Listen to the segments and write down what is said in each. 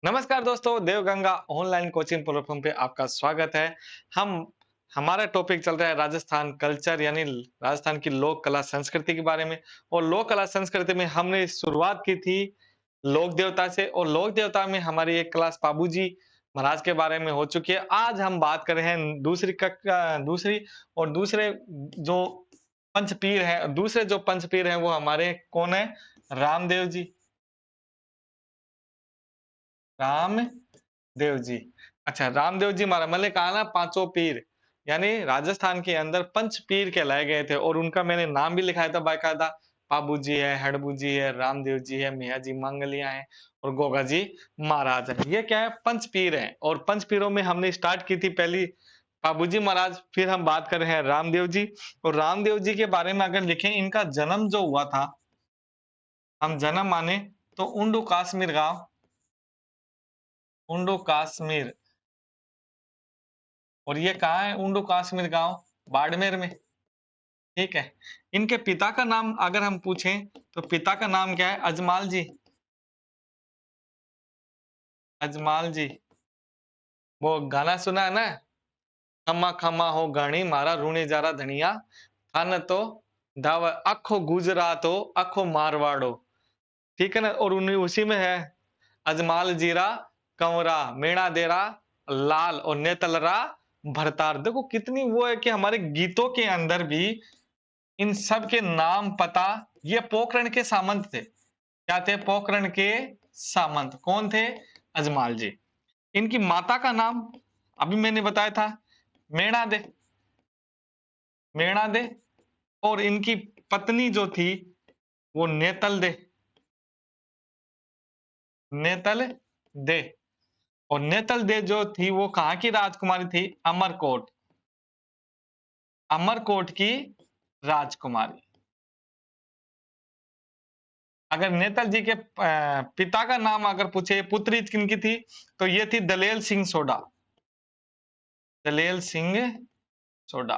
नमस्कार दोस्तों, Devganga online coaching platform पे आपका स्वागत है। हम हमारा टॉपिक चल रहा है राजस्थान कल्चर यानी राजस्थान की लोक कला संस्कृति के बारे में। और लोक कला संस्कृति में हमने शुरुआत की थी लोक देवता से, और लोक देवता में हमारी एक क्लास पाबूजी महाराज के बारे में हो चुकी है। आज हम बात कर रहे हैं दूसरी और दूसरे जो पंचपीर हैं, दूसरे जो पंचपीर हैं वो हमारे कौन है? रामदेव जी। रामदेव जी। अच्छा, रामदेव जी महाराज मैंने कहा ना पांचों पीर, यानी राजस्थान के अंदर पंच पीर कहलाए गए थे, और उनका मैंने नाम भी लिखाया था बाकायदा। पाबू जी है, हड़बू जी है, रामदेव जी है, मियाँ जी मंगलिया है, और गोगा जी महाराज है। ये क्या है? पंच पीर है। और पंच पीरों में हमने स्टार्ट की थी पहली पाबू जी महाराज, फिर हम बात कर रहे हैं रामदेव जी। और रामदेव जी के बारे में अगर लिखें, इनका जन्म जो हुआ था, हम जन्म माने तो उंडू काश्मीर गांव, उंडू काश्मीर। और ये कहाँ है उंडू काश्मीर गांव? बाड़मेर में। ठीक है। इनके पिता का नाम अगर हम पूछें तो पिता का नाम क्या है? अजमाल जी। अजमाल जी। वो गाना सुना है ना, खमा खमा हो गाणी मारा रूणे जारा धनिया, थान तो दाव अखो गुजरात हो अखो मारवाड़ो। ठीक है ना। और उन्हीं उसी में है अजमाल जीरा कंवरा मेणा देरा लाल और नेतलरा भरतार। देखो कितनी वो है कि हमारे गीतों के अंदर भी इन सब के नाम पता। ये पोखरण के सामंत थे। क्या थे? पोखरण के सामंत। कौन थे? अजमाल जी। इनकी माता का नाम अभी मैंने बताया था, मेणा दे। मेणा दे। और इनकी पत्नी जो थी वो नेतल दे। नेतल दे। और नेतल दे जो थी वो कहां की राजकुमारी थी? अमरकोट। अमरकोट की राजकुमारी। अगर नेतल जी के पिता का नाम अगर पूछे, पुत्री किनकी थी, तो ये थी Dalel Singh soda. Dalel Singh soda.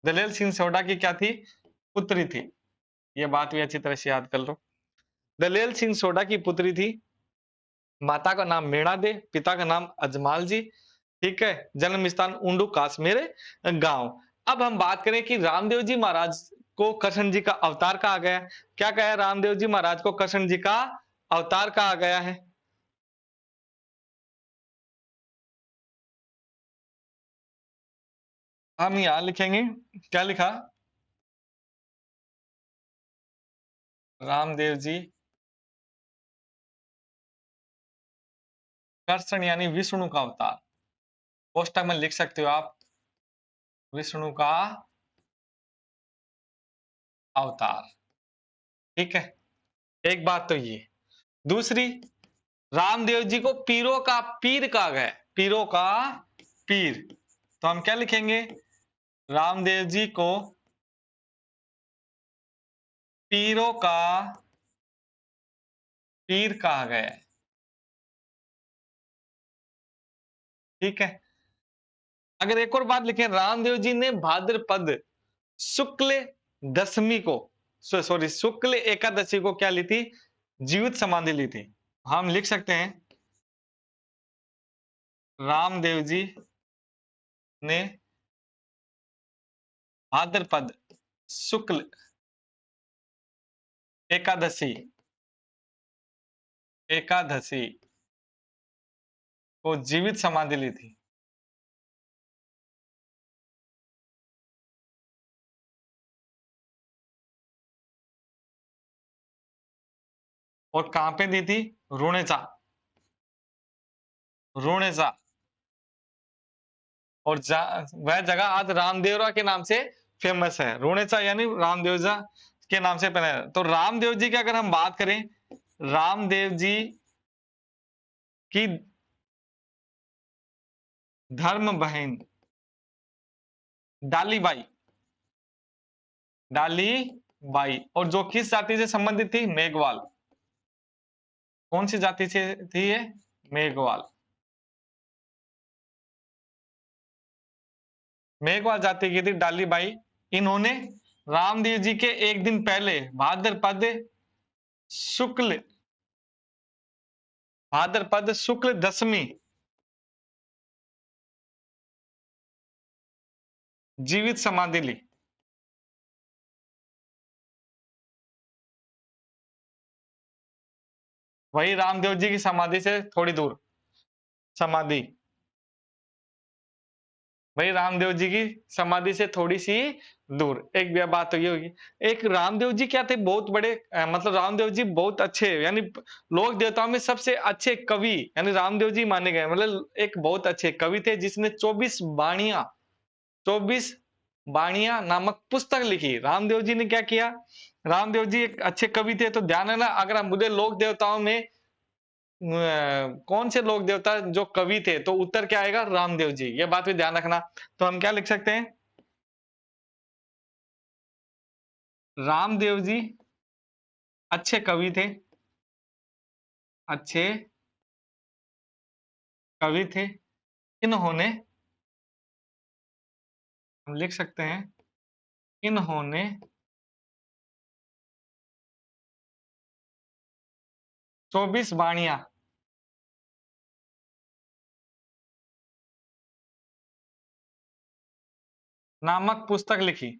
Dalel Singh soda की क्या थी? पुत्री थी। ये बात भी अच्छी तरह से याद कर लो। दलेल सिंह सोडा की पुत्री थी। माता का नाम मेणा दे, पिता का नाम अजमाल जी। ठीक है। जन्म स्थान उंडू काश्मीर गांव। अब हम बात करें कि रामदेव जी महाराज को कृष्ण जी का अवतार कहा गया। क्या कहा है? रामदेव जी महाराज को कृष्ण जी का अवतार कहा गया है। हम यहां लिखेंगे, क्या लिखा? रामदेव जी कृष्ण यानी विष्णु का अवतार। कोष्टक में लिख सकते हो आप, विष्णु का अवतार। ठीक है। एक बात तो ये। दूसरी, रामदेव जी को पीरों का पीर कहा गया है। पीरों का पीर। तो हम क्या लिखेंगे? रामदेव जी को पीरों का पीर कहा गया है। ठीक है। अगर एक और बात लिखें, रामदेव जी ने भाद्रपद शुक्ल दशमी को, सॉरी शुक्ल एकादशी को क्या ली थी? जीवित समाधि ली थी। हम लिख सकते हैं रामदेव जी ने भाद्रपद शुक्ल एकादशी एकादशी को जीवित समाधि ली थी। और कहां पे दी थी? रुणेचा। रुणेचा। और वह जगह आज रामदेवरा के नाम से फेमस है। रुणेचा यानी रामदेवजा के नाम से पहले। तो रामदेव जी की अगर हम बात करें, रामदेव जी की धर्म बहन डालीबाई। डालीबाई। और जो किस जाति से संबंधित थी? मेघवाल। कौन सी जाति से थी ये? मेघवाल। मेघवाल जाति की थी डालीबाई। इन्होंने रामदेव जी के एक दिन पहले भाद्रपद शुक्ल भाद्रपद शुक्ल दशमी जीवित समाधि ली। वही रामदेव जी की समाधि से थोड़ी दूर समाधि, वही रामदेव जी की समाधि से थोड़ी सी दूर। एक भी बात तो ये होगी। एक रामदेव जी क्या थे, बहुत बड़े मतलब रामदेव जी बहुत अच्छे, यानी लोक देवताओं में सबसे अच्छे कवि, यानी रामदेव जी माने गए, मतलब एक बहुत अच्छे कवि थे जिसने 24 बाणियां नामक पुस्तक लिखी। रामदेव जी ने क्या किया, रामदेव जी एक अच्छे कवि थे, तो ध्यान है ना, अगर हम बोले लोक देवताओं में कौन से लोक देवता जो कवि थे, तो उत्तर क्या आएगा, रामदेव जी। ये बात भी ध्यान रखना। तो हम क्या लिख सकते हैं, रामदेव जी अच्छे कवि थे, अच्छे कवि थे। इन्होंने, हम लिख सकते हैं, इन्होंने 24 बाणियां नामक पुस्तक लिखी।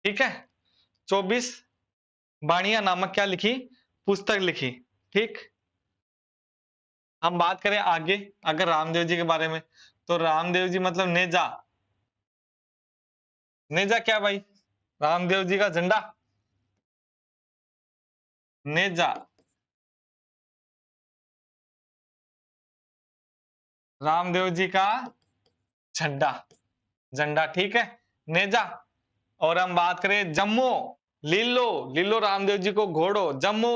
ठीक है, 24 बाणियां नामक क्या लिखी, पुस्तक लिखी। ठीक, हम बात करें आगे अगर रामदेव जी के बारे में, तो रामदेव जी मतलब नेजा, नेजा क्या भाई, रामदेव जी का झंडा, नेजा रामदेव जी का झंडा, झंडा। ठीक है, नेजा। और हम बात करें जम्मू, लीलो, लीलो रामदेव जी को घोड़ो, जम्मू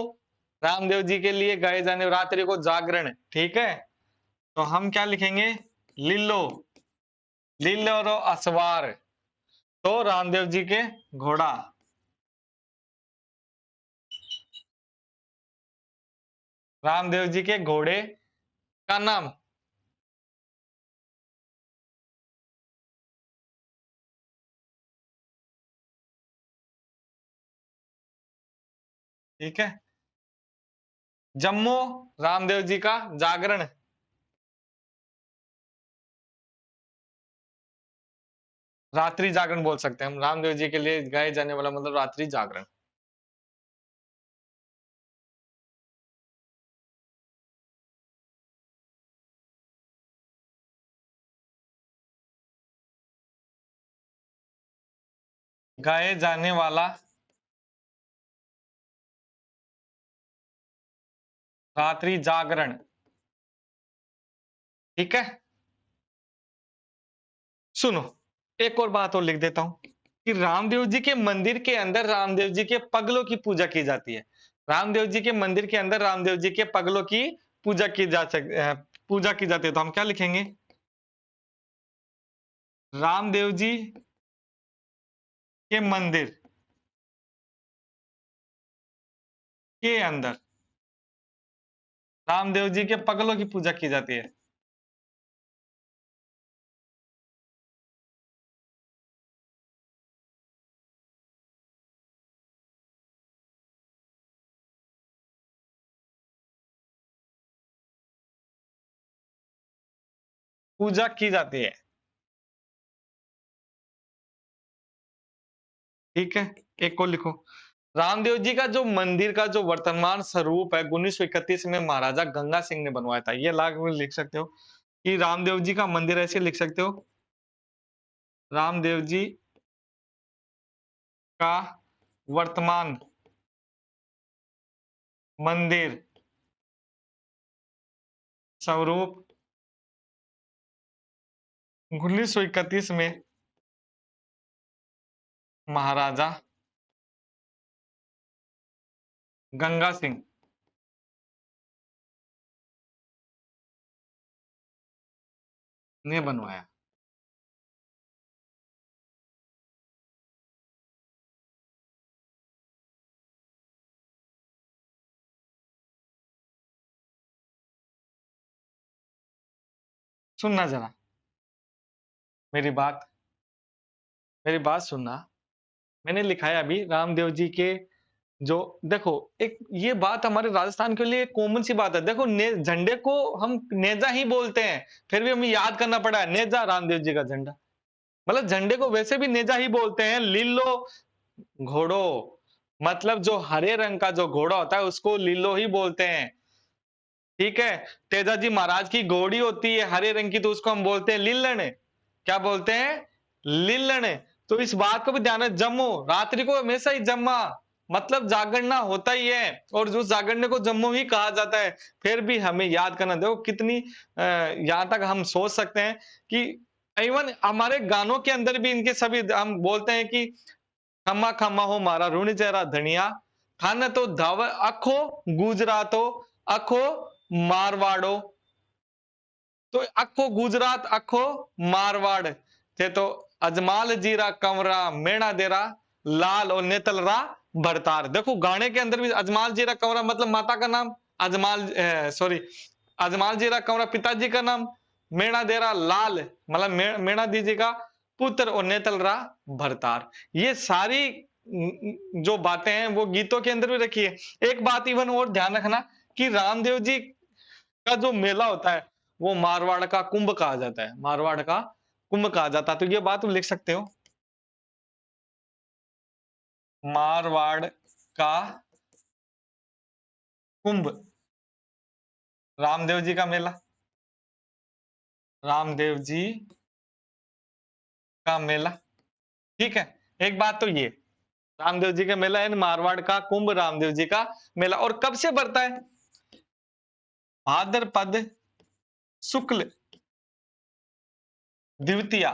रामदेव जी के लिए गाए जाने रात्रि को जागरण। ठीक है, तो हम क्या लिखेंगे, लीलो, लीलो रो असवार, तो रामदेव जी के घोड़ा, रामदेव जी के घोड़े का नाम, ठीक है, जम्मू रामदेव जी का जागरण, रात्रि जागरण बोल सकते हैं हम, रामदेव जी के लिए गाए जाने वाला मतलब रात्रि जागरण। गाए जाने वाला रात्रि जागरण। ठीक है, सुनो, एक और बात और लिख देता हूं कि रामदेव जी के मंदिर के अंदर रामदेव जी के पगलों की पूजा की जाती है। रामदेव जी के मंदिर के अंदर रामदेव जी के पगलों की पूजा की जा सक पूजा की जाती है। तो हम क्या लिखेंगे, रामदेव जी के मंदिर के अंदर रामदेव जी के पगलों की पूजा की जाती है। पूजा की जाती है। ठीक है, एक को लिखो, रामदेव जी का जो मंदिर का जो वर्तमान स्वरूप है 1931 में महाराजा गंगा सिंह ने बनवाया था। ये लाग में लिख सकते हो कि रामदेव जी का मंदिर, ऐसे लिख सकते हो, रामदेव जी का वर्तमान मंदिर स्वरूप 1931 में महाराजा गंगा सिंह ने बनवाया। सुनना जरा मेरी बात, मेरी बात सुनना। मैंने लिखा है अभी रामदेव जी के जो देखो एक ये बात हमारे राजस्थान के लिए कॉमन सी बात है। देखो झंडे को हम नेजा ही बोलते हैं, फिर भी हमें याद करना पड़ा है नेजा रामदेव जी का झंडा। मतलब झंडे को वैसे भी नेजा ही बोलते हैं। लीलो घोड़ो, मतलब जो हरे रंग का जो घोड़ा होता है उसको लीलो ही बोलते हैं। ठीक है। तेजाजी महाराज की घोड़ी होती है हरे रंग की, तो उसको हम बोलते हैं लीलण। क्या बोलते हैं? लीलण। तो इस बात को भी ध्यान है, जम्मू रात्रि को हमेशा ही जम्मा, मतलब जागरणा होता ही है, और जो जागरने को जम्मू ही कहा जाता है। फिर भी हमें याद करना, देखो कितनी यहां तक हम सोच सकते हैं कि इवन हमारे गानों के अंदर भी इनके सभी हम बोलते हैं कि खम्मा खम्मा हो मारा ऋण चेहरा धनिया, थाने तो धाव अखो गुजरातो, अखो मारवाड़ो। तो अखो गुजरात अखो मारवाड़ थे, तो अजमाल जीरा कंवरा मेणा देरा लाल और नेतलरा भरतार। देखो गाने के अंदर भी अजमाल जीरा कंवरा मतलब माता का नाम, अजमाल सॉरी अजमाल जीरा कंवरा पिताजी का नाम, मेणा देरा लाल मतलब मेणा दीजी का पुत्र, और नेतलरा भरतार। ये सारी जो बातें हैं वो गीतों के अंदर भी रखी है। एक बात इवन और ध्यान रखना कि रामदेव जी का जो मेला होता है वो मारवाड़ का कुंभ कहा जाता है, मारवाड़ का कुंभ कहा जाता है। तो ये बात तुम लिख सकते हो, मारवाड़ का कुंभ, रामदेव जी का मेला, रामदेव जी का मेला। ठीक है। एक बात तो ये रामदेव जी का मेला है, मारवाड़ का कुंभ रामदेव जी का मेला। और कब से बढ़ता है? भाद्रपद शुक्ल द्वितीया।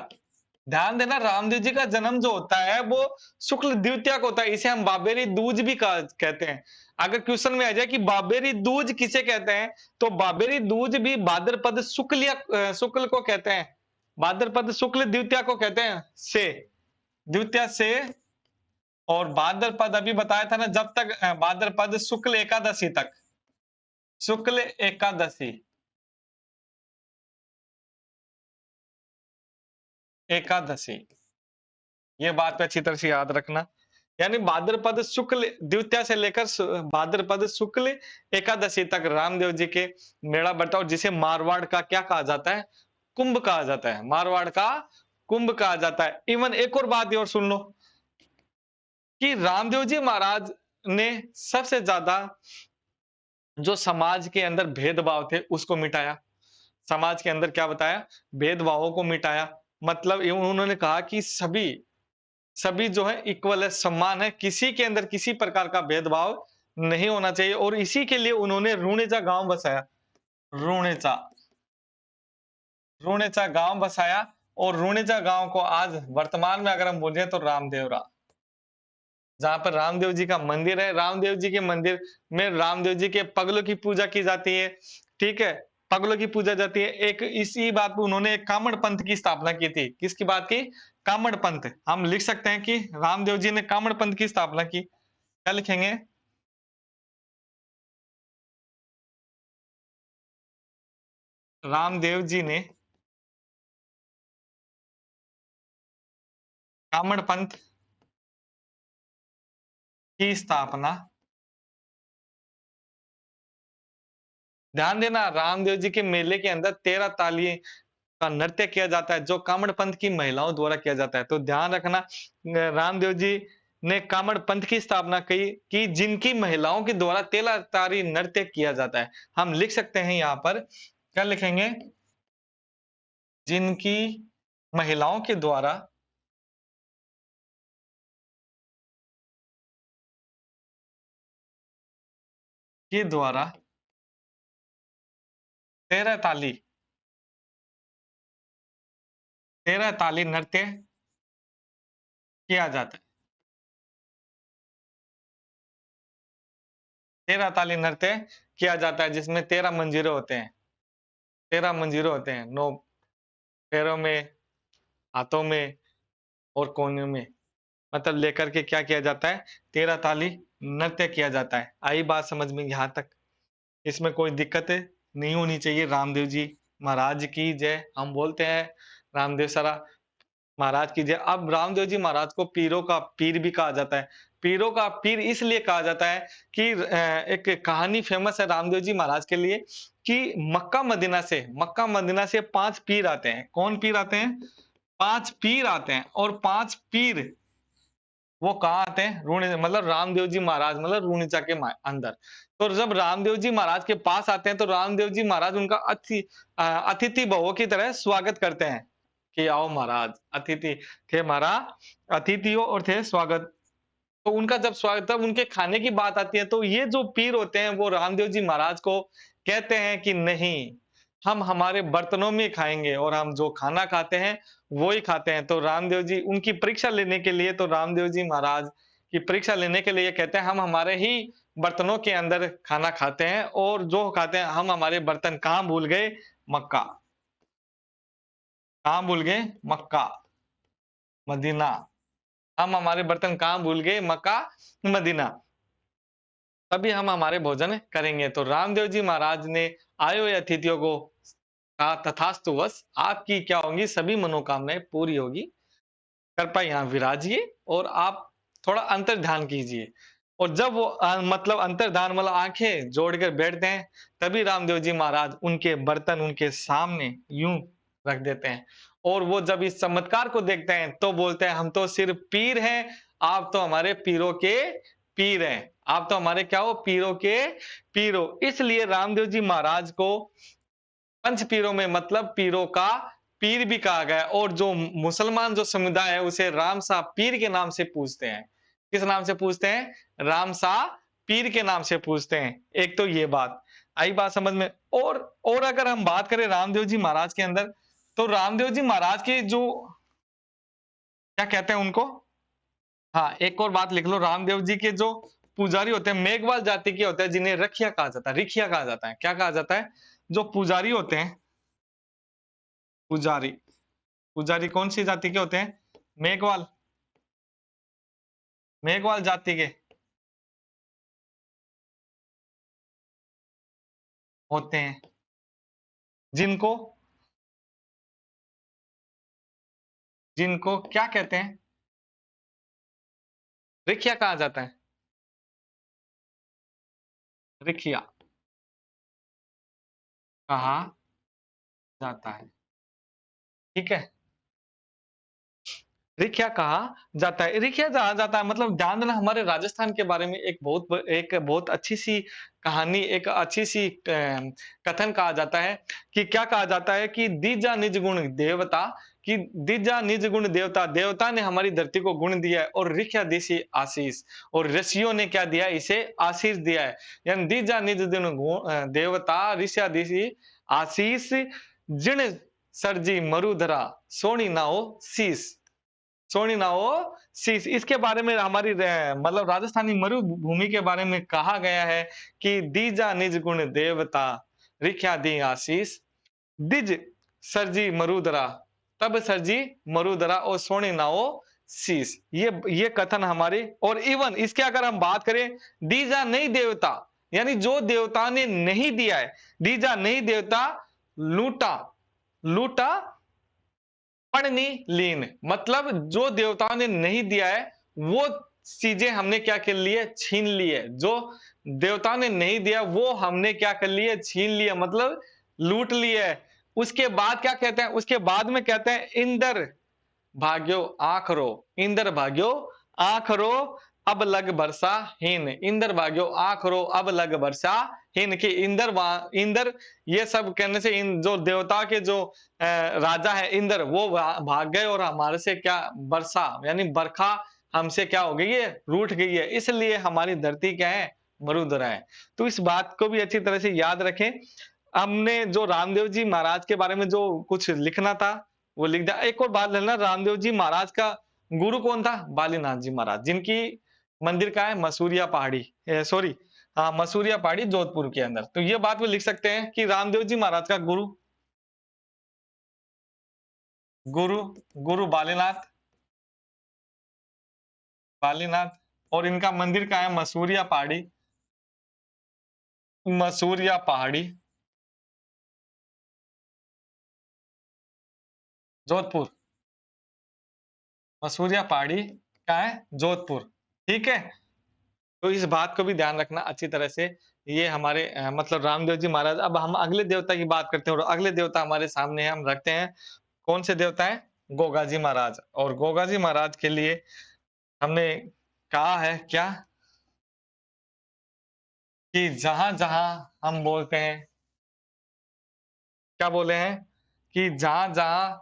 ध्यान देना, रामदेव जी का जन्म जो होता है वो शुक्ल द्वितीया को होता है। इसे हम बाबेरी दूज भी कहते हैं। अगर क्वेश्चन में आ जाए कि बाबेरी दूज किसे कहते हैं, तो बाबेरी दूज भी भाद्रपद शुक्ल या शुक्ल को कहते हैं। भाद्रपद शुक्ल द्वितीया को कहते हैं, से द्वितीया से। और भाद्रपद अभी बताया था ना, जब तक भाद्रपद शुक्ल एकादशी तक, शुक्ल एकादशी, एकादशी, ये बात पे अच्छी तरह से याद रखना। यानी भाद्रपद शुक्ल द्वितीया से लेकर भाद्रपद शुक्ल एकादशी तक रामदेव जी के मेला बढ़ता है, और जिसे मारवाड़ का क्या कहा जाता है? कुंभ कहा जाता है। मारवाड़ का कुंभ कहा जाता है। इवन एक और बात और सुन लो कि रामदेव जी महाराज ने सबसे ज्यादा जो समाज के अंदर भेदभाव थे उसको मिटाया। समाज के अंदर क्या बताया? भेदभावों को मिटाया। मतलब उन्होंने कहा कि सभी सभी जो है इक्वल है, सम्मान है, किसी के अंदर किसी प्रकार का भेदभाव नहीं होना चाहिए। और इसी के लिए उन्होंने रूणेचा गांव बसाया। रूणेचा, रूणेचा गांव बसाया। और रूणेचा गांव को आज वर्तमान में अगर हम बोले तो रामदेवरा, जहां पर रामदेव जी का मंदिर है। रामदेव जी के मंदिर में रामदेव जी के पगलों की पूजा की जाती है। ठीक है। पगलों की पूजा जाती है। एक इसी बात पर उन्होंने एक कामड़ पंथ की स्थापना की थी। किसकी बात की? कामड़ पंथ। हम लिख सकते हैं कि रामदेव जी ने कामड़ पंथ की स्थापना की। क्या लिखेंगे? रामदेव जी ने कामड़ पंथ की स्थापना। ध्यान देना, रामदेव जी के मेले के अंदर 13 ताली का नृत्य किया जाता है, जो कामड़ पंथ की महिलाओं द्वारा किया जाता है। तो ध्यान रखना, रामदेव जी ने कामड़ पंथ की स्थापना की कि जिनकी महिलाओं के द्वारा 13 तारी नृत्य किया जाता है। हम लिख सकते हैं यहां पर, क्या लिखेंगे? जिनकी महिलाओं के द्वारा के द्वारा 13 ताली, 13 ताली नृत्य किया जाता है। 13 ताली नृत्य किया जाता है, जिसमें 13 मंजीरे होते हैं। 13 मंजीरे होते हैं, 9 पैरों में, हाथों में और कोनों में, मतलब लेकर के क्या किया जाता है? 13 ताली नृत्य किया जाता है। आई बात समझ में यहां तक? इसमें कोई दिक्कत नहीं होनी चाहिए। रामदेव जी महाराज की जय हम बोलते हैं। रामदेव सरा महाराज कीजिए। अब रामदेव जी महाराज को पीरों का पीर भी कहा जाता है। पीरों का पीर इसलिए कहा जाता है कि एक कहानी फेमस है रामदेव जी महाराज के लिए कि मक्का मदीना से 5 पीर आते हैं। कौन पीर आते हैं? 5 पीर आते हैं और 5 पीर वो कहाँ आते हैं? मतलब रामदेव जी महाराज मतलब रूणीचा के अंदर। तो जब रामदेव जी महाराज के पास आते हैं तो रामदेव जी महाराज उनका अतिथि भव की तरह स्वागत करते हैं कि आओ महाराज, अतिथि थे हमारा, अतिथि हो और थे स्वागत। तो उनका जब स्वागत, तब उनके खाने की बात आती है तो ये जो पीर होते हैं वो रामदेव जी महाराज को कहते हैं कि नहीं, हम हमारे बर्तनों में खाएंगे और हम जो खाना खाते हैं वो ही खाते हैं। तो रामदेव जी उनकी परीक्षा लेने के लिए, तो रामदेव जी महाराज की परीक्षा लेने के लिए कहते हैं हम हमारे ही बर्तनों के अंदर खाना खाते हैं और जो खाते हैं हम हमारे बर्तन कहाँ भूल गए? मक्का। कहाँ भूल गए? मक्का, मदीना। हम हमारे बर्तन कहाँ भूल गए? मक्का, मदीना। तभी हम हमारे भोजन करेंगे। तो रामदेव जी महाराज ने आए हुए अतिथियों को कहा तथास्तु बस, आपकी क्या होंगी? सभी मनोकामनाएं पूरी होगी। कृपया यहाँ विराजिए और आप थोड़ा अंतर्ध्यान कीजिए। और जब वो मतलब अंतर्ध्यान मतलब आंखें जोड़कर बैठते हैं, तभी रामदेव जी महाराज उनके बर्तन उनके सामने यूं रख देते हैं। और वो जब इस चमत्कार को देखते हैं तो बोलते हैं हम तो सिर्फ पीर हैं, आप तो हमारे पीरों के पीर हैं। आप तो हमारे क्या हो? पीरों के पीर हो। इसलिए रामदेव जी महाराज को पंच पीरों में मतलब पीरों का पीर भी कहा गया है। और जो मुसलमान जो समुदाय है उसे राम सा पीर के नाम से पूजते हैं। किस नाम से पूजते हैं? राम सा पीर के नाम से पूजते हैं। एक तो ये बात आई बात समझ में। और अगर हम बात करें रामदेव जी महाराज के अंदर, तो रामदेव जी महाराज के जो क्या कहते हैं उनको, हाँ एक और बात लिख लो, रामदेव जी के जो पुजारी होते हैं मेघवाल जाति के होते हैं जिन्हें रखिया कहा जाता है, रिखिया कहा जाता है। क्या कहा जाता है? जो पुजारी होते हैं, पुजारी, पुजारी कौन सी जाति के होते हैं? मेघवाल, मेघवाल जाति के होते हैं जिनको, जिनको क्या कहते हैं? रिखिया कहा जाता है। रिखिया कहा जाता है। ठीक है, रिखिया कहा जाता है। रिखिया कहा जाता है मतलब ध्यान देना, हमारे राजस्थान के बारे में एक बहुत अच्छी सी कहानी, एक अच्छी सी कथन कहा जाता है कि क्या कहा जाता है कि दीजा निज गुण देवता, कि दीजा निज गुण देवता, देवता ने हमारी धरती को गुण दिया है और रिख्या देसी आशीष, और ऋषियों ने क्या दिया? इसे आशीष दिया है। यानी दीजा निज गुण देवता ऋषिया देसी आशीष, जिण सरजी मरुधरा सोनी नाओ शीस, सोनी ना हो शीश। इसके बारे में हमारी मतलब राजस्थानी मरुभूमि के बारे में कहा गया है कि दीजा निज गुण देवता रिख्या दी आशीष, दिज सरजी मरुदरा, तब सरजी मरुदरा और सोनी नाओ शीश। ये कथन हमारे, और इवन इसके अगर हम बात करें, दीजा नहीं देवता यानी जो देवता ने नहीं दिया है, दीजा नहीं देवता लूटा, लूटा पढ़नी लीन, मतलब जो देवताओं ने नहीं दिया है वो चीजें हमने क्या कर ली है? छीन ली है। जो देवताओं ने नहीं दिया वो हमने क्या कर लिया? छीन लिया, मतलब लूट लिया है। उसके बाद क्या कहते हैं? उसके बाद में कहते हैं इंदर भाग्यो आखरो, इंदर भाग्यो आखरो, अब लग बरसा हीन, इंदर भाग्यो आखरो अब लग बरसा हीन, कि इंदर ये सब कहने से इन जो देवता के जो राजा है इंद्र वो भाग गए और हमारे से क्या वर्षा यानी बरखा हमसे क्या हो गई है? रूठ गई है। इसलिए हमारी धरती क्या है? मरुधरा है। तो इस बात को भी अच्छी तरह से याद रखें। हमने जो रामदेव जी महाराज के बारे में जो कुछ लिखना था वो लिख दिया। एक और बात लेना, रामदेव जी महाराज का गुरु कौन था? बालीनाथ जी महाराज, जिनकी मंदिर का है मसूरिया पहाड़ी, सॉरी हाँ मसूरिया पहाड़ी जोधपुर के अंदर। तो ये बात भी लिख सकते हैं कि रामदेव जी महाराज का गुरु, गुरु गुरु बालीनाथ, बालीनाथ, और इनका मंदिर का है मसूरिया पहाड़ी, मसूरिया पहाड़ी जोधपुर। मसूरिया पहाड़ी क्या है? जोधपुर। ठीक है, तो इस बात को भी ध्यान रखना अच्छी तरह से। ये हमारे मतलब रामदेव जी महाराज। अब हम अगले देवता की बात करते हैं और अगले देवता हमारे सामने हम रखते हैं। कौन से देवता है? गोगा जी महाराज। और गोगा जी महाराज के लिए हमने कहा है क्या कि जहां जहां हम बोलते हैं, क्या बोले हैं कि जहां जहां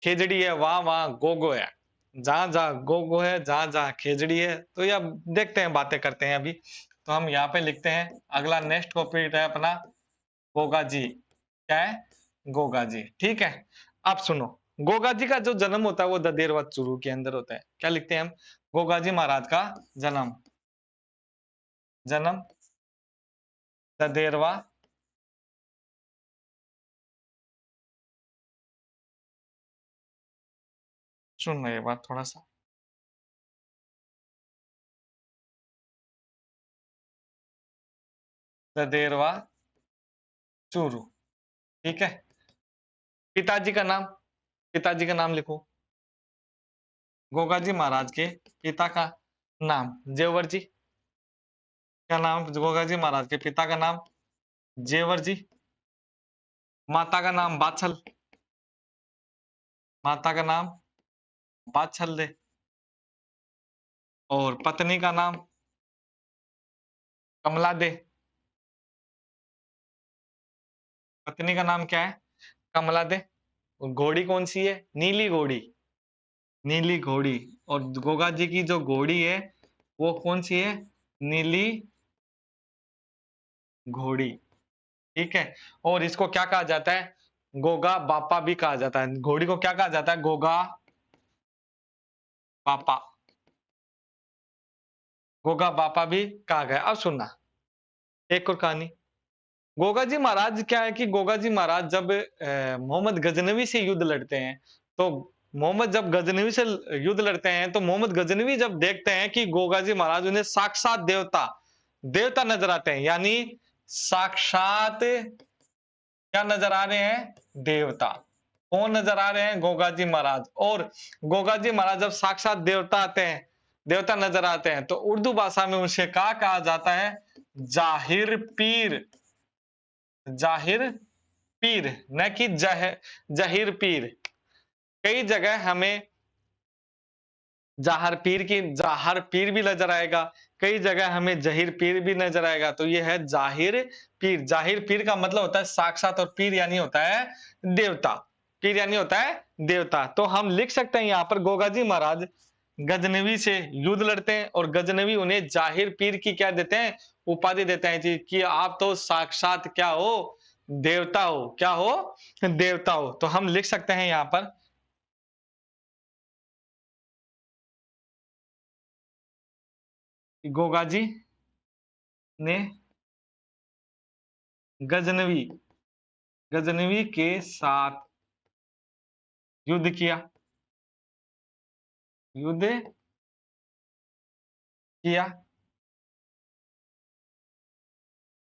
खेजड़ी है वहां वहां गोगो है। जहां जहां गोगो है, जहां जहां खेजड़ी है। तो ये अब देखते हैं, बातें करते हैं अभी। तो हम यहाँ पे लिखते हैं, अगला नेक्स्ट कॉपीराइट है अपना गोगा जी। क्या है? गोगा जी। ठीक है, अब सुनो। गोगा जी का जो जन्म होता है वो ददेरवा चूरू के अंदर होता है। क्या लिखते हैं हम? गोगा जी महाराज का जन्म, जन्म ददेरवा, सुन रहे बात थोड़ा सा, ददेरवा चूरू। ठीक है, पिताजी का नाम, पिताजी का नाम लिखो। गोगा जी महाराज के पिता का नाम जेवर जी। क्या नाम? गोगा जी महाराज के पिता का नाम जेवर जी। माता का नाम बाछल, माता का नाम बाछल दे। और पत्नी का नाम कमला दे। पत्नी का नाम क्या है? कमला दे। और घोड़ी कौन सी है? नीली घोड़ी, नीली घोड़ी। और गोगा जी की जो घोड़ी है वो कौन सी है? नीली घोड़ी। ठीक है, और इसको क्या कहा जाता है? गोगा बापा भी कहा जाता है। घोड़ी को क्या कहा जाता है? गोगा बापा, गोगा बापा भी कहा गया। अब सुनना एक और कहानी। गोगा जी महाराज क्या है कि गोगा जी महाराज जब मोहम्मद गजनवी से युद्ध लड़ते हैं, तो मोहम्मद जब गजनवी से युद्ध लड़ते हैं तो मोहम्मद गजनवी जब देखते हैं कि गोगा जी महाराज उन्हें साक्षात देवता, देवता नजर आते हैं, यानी साक्षात क्या नजर आ रहे हैं? देवता। कौन नजर आ रहे हैं? गोगा जी महाराज। और गोगा जी महाराज जब साक्षात देवता आते हैं, देवता नजर आते हैं, तो उर्दू भाषा में उसे क्या कहा जाता है? जाहिर पीर। जाहिर पीर, न कि जहीर पीर। कई जगह हमें जाहर पीर की जाहर पीर भी नजर आएगा, कई जगह हमें जहीर पीर भी नजर आएगा। तो ये है जाहिर पीर। जाहिर पीर का मतलब होता है साक्षात, और पीर यानी होता है देवता। पीर यानी होता है देवता। तो हम लिख सकते हैं यहाँ पर गोगा जी महाराज गजनवी से युद्ध लड़ते हैं और गजनवी उन्हें जाहिर पीर की क्या देते हैं? उपाधि देते हैं जी, कि आप तो साक्षात क्या हो? देवता हो। क्या हो? देवता हो। तो हम लिख सकते हैं यहाँ पर गोगा जी ने गजनवी, गजनवी के साथ युद्ध किया, युद्ध किया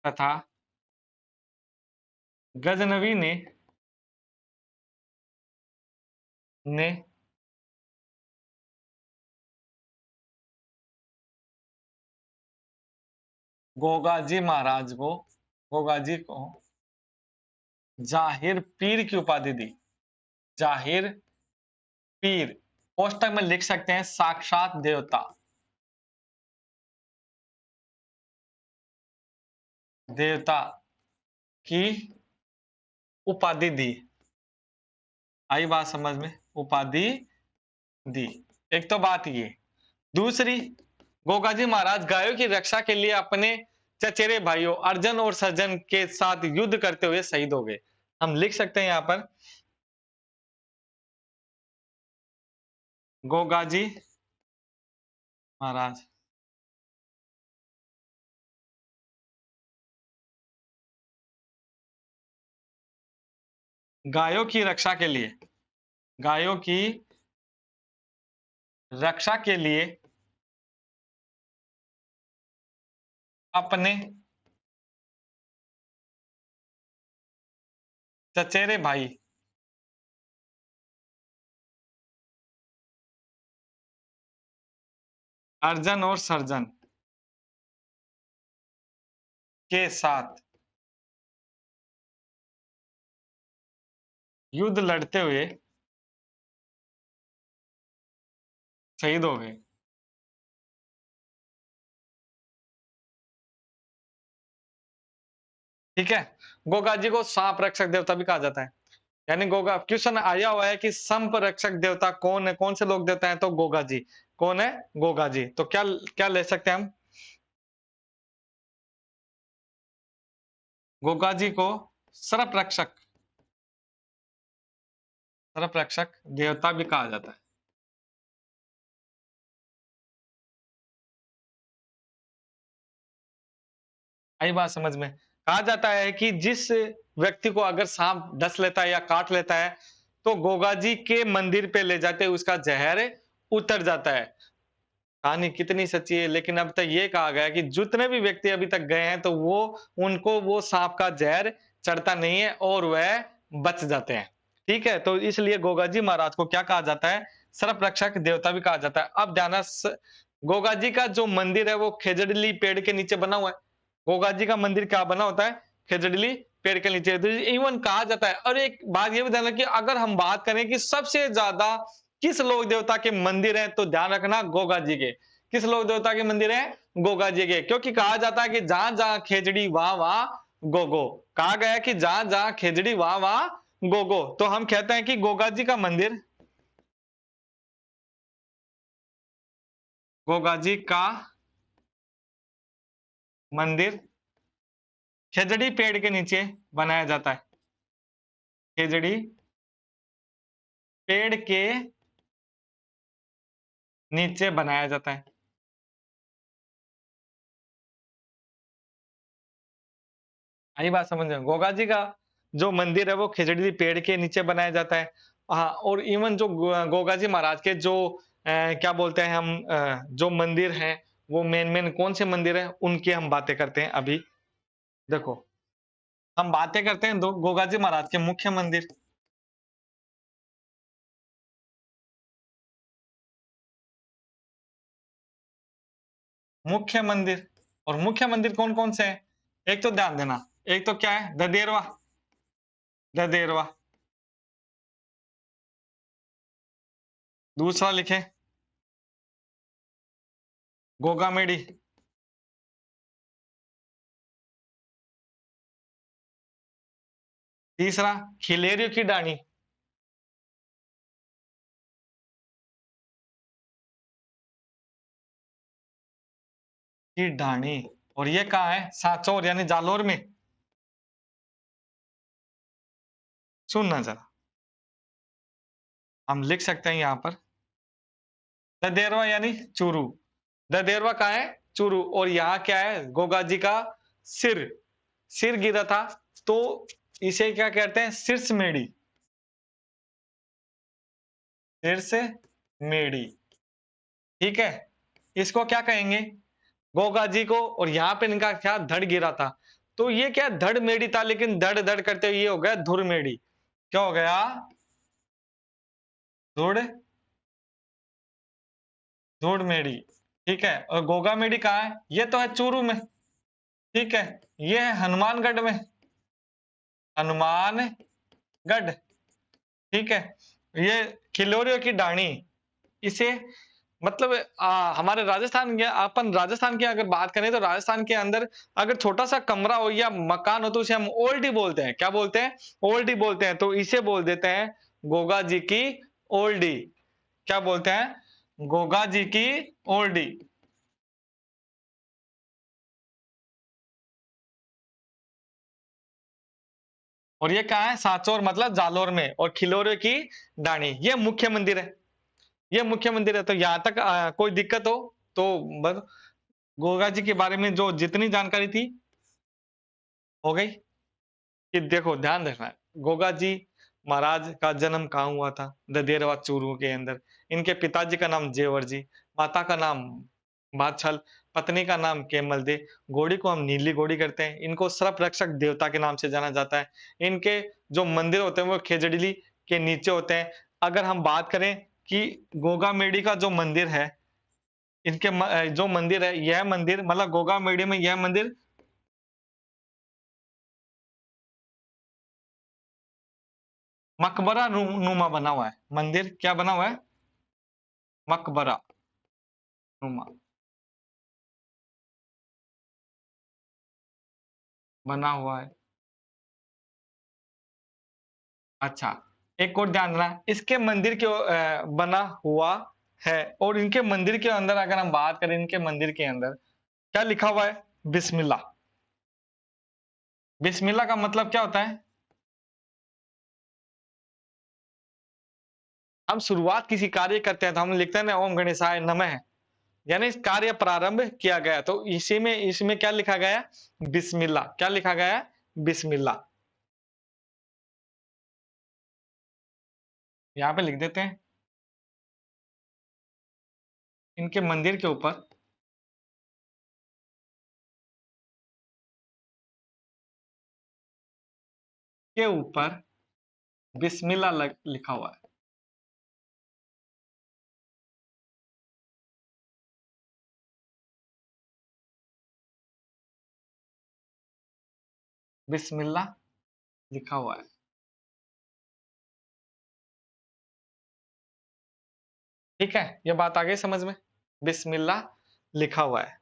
तथा गजनवी ने गोगा जी महाराज को, गोगा जी को जाहिर पीर की उपाधि दी। जाहिर पीर, कोष्टक में लिख सकते हैं साक्षात देवता, देवता की उपाधि दी। आई बात समझ में? उपाधि दी। एक तो बात ये। दूसरी, गोगा जी महाराज गायों की रक्षा के लिए अपने चचेरे भाइयों अर्जन और सर्जन के साथ युद्ध करते हुए शहीद हो गए। हम लिख सकते हैं यहां पर गोगा जी महाराज गायों की रक्षा के लिए, गायों की रक्षा के लिए अपने चचेरे भाई अर्जन और सर्जन के साथ युद्ध लड़ते हुए शहीद हो गए। ठीक है, गोगा जी को सांप रक्षक देवता भी कहा जाता है। यानी गोगा क्वेश्चन आया हुआ है कि संप रक्षक देवता कौन है, कौन से लोग देवता है, तो गोगा जी। कौन है? गोगा जी। तो क्या क्या ले सकते हैं हम? गोगा जी को सर्प रक्षक देवता भी कहा जाता है। आई बात समझ में? कहा जाता है कि जिस व्यक्ति को अगर सांप डस लेता है या काट लेता है, तो गोगा जी के मंदिर पे ले जाते उसका जहर उतर जाता है। कहानी कितनी सच्ची है, लेकिन अब तक ये कहा गया है कि जितने भी व्यक्ति अभी तक गए हैं, तो वो उनको वो सांप का जहर चढ़ता नहीं है और वह बच जाते हैं। ठीक है, तो इसलिए गोगा जी महाराज को क्या कहा जाता है? सर्प रक्षक देवता भी कहा जाता है। अब ध्यान गोगा जी का जो मंदिर है वो खेजड़ली पेड़ के नीचे बना हुआ है। गोगा जी का मंदिर क्या बना होता है? खेजड़ली पेड़ के नीचे। तो इवन कहा जाता है। और एक बात ये भी ध्यान रखिए, अगर हम बात करें कि सबसे ज्यादा किस लोक देवता के मंदिर हैं, तो ध्यान रखना गोगा जी के। किस लोक देवता के मंदिर हैं? गोगा जी के। क्योंकि कहा जाता है कि जहां जहां खेजड़ी वहां वहां गोगो। कहा गया है कि जहां जहां खेजड़ी वहां वहां गोगो। तो हम कहते हैं कि गोगा जी का मंदिर, गोगा जी का मंदिर खेजड़ी पेड़ के नीचे बनाया जाता है। खेजड़ी पेड़ के नीचे बनाया जाता है। आई बात समझ में? गोगा जी का जो मंदिर है वो खिजड़ी पेड़ के नीचे बनाया जाता है। हाँ, और इवन जो गोगा जी महाराज के जो क्या बोलते हैं हम, जो मंदिर हैं, वो मेन मेन कौन से मंदिर हैं उनकी हम बातें करते हैं अभी। देखो, हम बातें करते हैं दो गोगा जी महाराज के मुख्य मंदिर। मुख्य मंदिर, और मुख्य मंदिर कौन कौन से हैं? एक तो ध्यान देना, एक तो क्या है? ददेरवा। ददेरवा। दूसरा लिखे गोगामेडी। तीसरा खिलेरियो की डाणी। की डाणी। और ये कहाँ है? सांचौर यानी जालोर में। सुनना जरा, हम लिख सकते हैं यहां पर ददेरवा यानी चूरू। ददेरवा कहाँ है? चूरू। और यहाँ क्या है? गोगा जी का सिर, सिर गिरा था, तो इसे क्या कहते हैं? शीर्ष मेढ़ी। शीर्ष मेढ़ी। ठीक है, इसको क्या कहेंगे? गोगा जी को। और यहाँ पे इनका क्या धड़ गिरा था, तो ये क्या धड़ मेढ़ी था, लेकिन धड़ धड़ करते हुए ये हो गया धुर मेढ़ी। क्या हो गया? धुड़, धुड़ मेढ़ी। ठीक है, और गोगा मेढ़ी कहाँ है? ये तो है चूरू में। ठीक है, ये है हनुमानगढ़ में। हनुमानगढ़। ठीक है, ये खिलोरियों की डाणी। इसे मतलब हमारे राजस्थान के, अपन राजस्थान की अगर बात करें, तो राजस्थान के अंदर अगर छोटा सा कमरा हो या मकान हो, तो उसे हम ओल्डी बोलते हैं। क्या बोलते हैं? ओल्डी बोलते हैं। तो इसे बोल देते हैं गोगा जी की ओल्डी। क्या बोलते हैं? गोगा जी की ओल्डी। और ये कहाँ है? सांचौर मतलब जालोर में। और खिलोरे की डाणी, ये मुख्य मंदिर है। ये मुख्य मंदिर है। तो यहां तक कोई दिक्कत हो तो बस, गोगा जी के बारे में जो जितनी जानकारी थी हो गई। कि देखो, ध्यान रखना है, गोगा जी महाराज का जन्म कहाँ हुआ था? ददेरवा चूरू के अंदर। इनके पिताजी का नाम जेवर जी, माता का नाम बादछल, पत्नी का नाम केमल दे। घोड़ी को हम नीली घोड़ी करते हैं। इनको सर्प रक्षक देवता के नाम से जाना जाता है। इनके जो मंदिर होते हैं वो खेजड़ीली के नीचे होते हैं। अगर हम बात करें कि गोगा मेडी का जो मंदिर है, इनके जो मंदिर है, यह मंदिर मतलब गोगा मेडी में यह मंदिर मकबरा नुमा बना हुआ है। मंदिर क्या बना हुआ है? मकबरा नुमा बना हुआ है। अच्छा, एक और ध्यान देना, इसके मंदिर के बना हुआ है, और इनके मंदिर के अंदर अगर हम बात करें, इनके मंदिर के अंदर क्या लिखा हुआ है? बिस्मिल्लाह। बिस्मिल्लाह का मतलब क्या होता है? हम शुरुआत किसी कार्य करते हैं तो हम लिखते हैं ना, ओम गणेशाय नमः, यानी इस कार्य प्रारंभ किया गया, तो इसी में इसमें क्या लिखा गया है? बिस्मिल्लाह। क्या लिखा गया है? बिस्मिल्लाह। यहां पे लिख देते हैं इनके मंदिर के ऊपर बिस्मिल्लाह लिखा हुआ है। बिस्मिल्लाह लिखा हुआ है। ठीक है, ये बात आ गई समझ में? बिस्मिल्लाह लिखा हुआ है।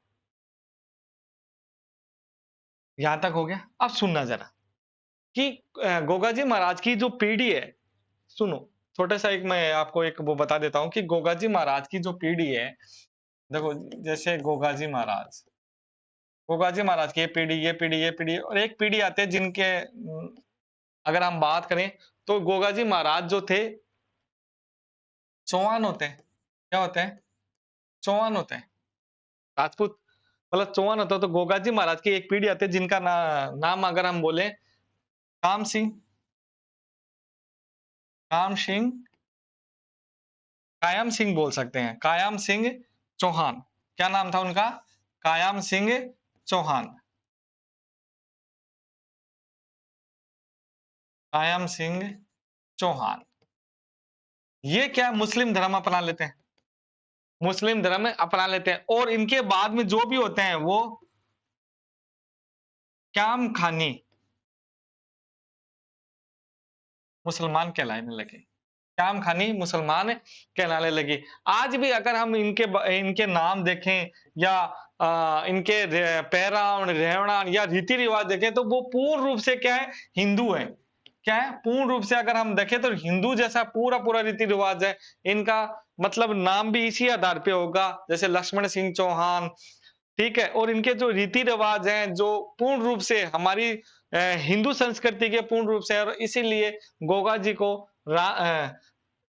यहां तक हो गया। अब सुनना जरा कि गोगा जी महाराज की जो पीढ़ी है, सुनो, छोटा सा एक मैं आपको एक वो बता देता हूं कि गोगा जी महाराज की जो पीढ़ी है, देखो, जैसे गोगा जी महाराज की ये पीढ़ी, ये पीढ़ी, ये पीढ़ी, और एक पीढ़ी आते हैं जिनके अगर हम बात करें तो गोगा जी महाराज जो थे चौहान होते हैं। क्या होते हैं? चौहान होते हैं, राजपूत, मतलब चौहान होता है। तो गोगा जी महाराज की एक पीढ़ी आती है जिनका नाम अगर हम बोले काम सिंह, काम सिंह, कायम सिंह बोल सकते हैं, कायम सिंह चौहान। क्या नाम था उनका? कायम सिंह चौहान। कायम सिंह चौहान। ये क्या, मुस्लिम धर्म अपना लेते हैं, मुस्लिम धर्म अपना लेते हैं, और इनके बाद में जो भी होते हैं वो क्याम खानी मुसलमान कहलाने लगे। क्याम खानी मुसलमान कहलाने लगी। आज भी अगर हम इनके नाम देखें, या इनके पैरावण रहवण या रीति रिवाज देखें, तो वो पूर्ण रूप से क्या है? हिंदू है। क्या है? पूर्ण रूप से अगर हम देखें तो हिंदू जैसा पूरा पूरा रीति रिवाज है इनका। मतलब नाम भी इसी आधार पे होगा, जैसे लक्ष्मण सिंह चौहान। ठीक है, और इनके जो रीति रिवाज हैं जो पूर्ण रूप से हमारी हिंदू संस्कृति के पूर्ण रूप से, और इसीलिए गोगा जी को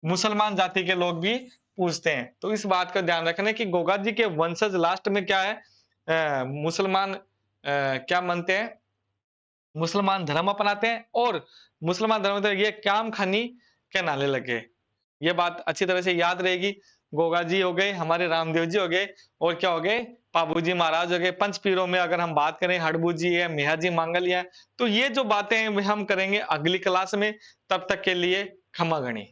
मुसलमान जाति के लोग भी पूजते हैं। तो इस बात का ध्यान रखना कि गोगा जी के वंशज लास्ट में क्या है? मुसलमान क्या मानते हैं? मुसलमान धर्म अपनाते हैं, और मुसलमान धर्म तो ये क्याम खानी कहलाने लगे। ये बात अच्छी तरह से याद रहेगी। गोगा जी हो गए, हमारे रामदेव जी हो गए, और क्या हो गए? पाबू जी महाराज हो गए। पंच पीरों में अगर हम बात करें, हड़बू जी है, मेहा जी मांगलिया है। तो ये जो बातें हैं हम करेंगे अगली क्लास में। तब तक के लिए खमा गणी।